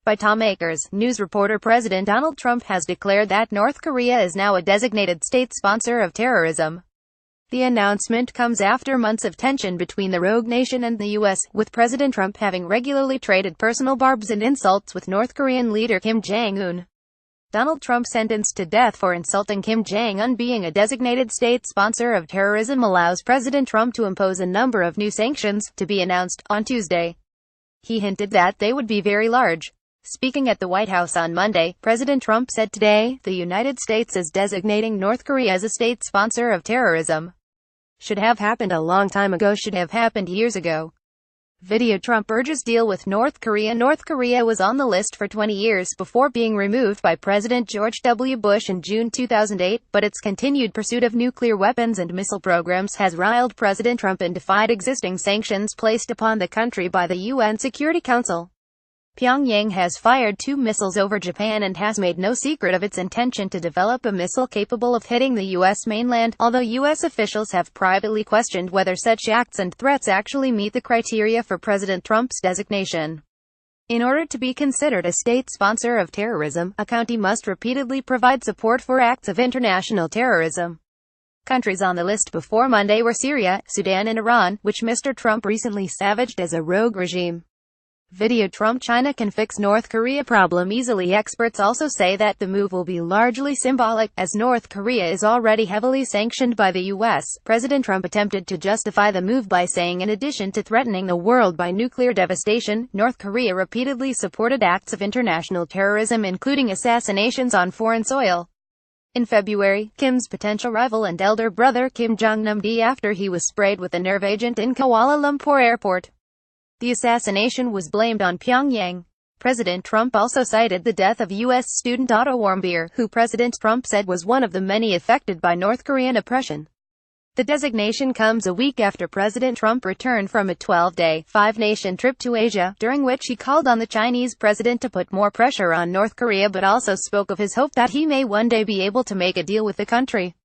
By Tom Akers, news reporter. President Donald Trump has declared that North Korea is now a designated state sponsor of terrorism. The announcement comes after months of tension between the rogue nation and the U.S., with President Trump having regularly traded personal barbs and insults with North Korean leader Kim Jong-un. Donald Trump sentenced to death for insulting Kim Jong-un. Being a designated state sponsor of terrorism allows President Trump to impose a number of new sanctions, to be announced on Tuesday. He hinted that they would be very large. Speaking at the White House on Monday, President Trump said today, "The United States is designating North Korea as a state sponsor of terrorism. Should have happened a long time ago, should have happened years ago." Video. Trump urges deal with North Korea. North Korea was on the list for 20 years before being removed by President George W. Bush in June 2008, but its continued pursuit of nuclear weapons and missile programs has riled President Trump and defied existing sanctions placed upon the country by the UN Security Council. Pyongyang has fired 2 missiles over Japan and has made no secret of its intention to develop a missile capable of hitting the U.S. mainland, although U.S. officials have privately questioned whether such acts and threats actually meet the criteria for President Trump's designation. In order to be considered a state sponsor of terrorism, a country must repeatedly provide support for acts of international terrorism. Countries on the list before Monday were Syria, Sudan and Iran, which Mr. Trump recently savaged as a rogue regime. Video. Trump. China can fix North Korea problem easily. Experts also say that the move will be largely symbolic, as North Korea is already heavily sanctioned by the U.S. President Trump attempted to justify the move by saying in addition to threatening the world by nuclear devastation, North Korea repeatedly supported acts of international terrorism, including assassinations on foreign soil. In February, Kim's potential rival and elder brother Kim Jong-nam died after he was sprayed with a nerve agent in Kuala Lumpur airport. The assassination was blamed on Pyongyang. President Trump also cited the death of U.S. student Otto Warmbier, who President Trump said was one of the many affected by North Korean oppression. The designation comes a week after President Trump returned from a 12-day, 5-nation trip to Asia, during which he called on the Chinese president to put more pressure on North Korea but also spoke of his hope that he may one day be able to make a deal with the country.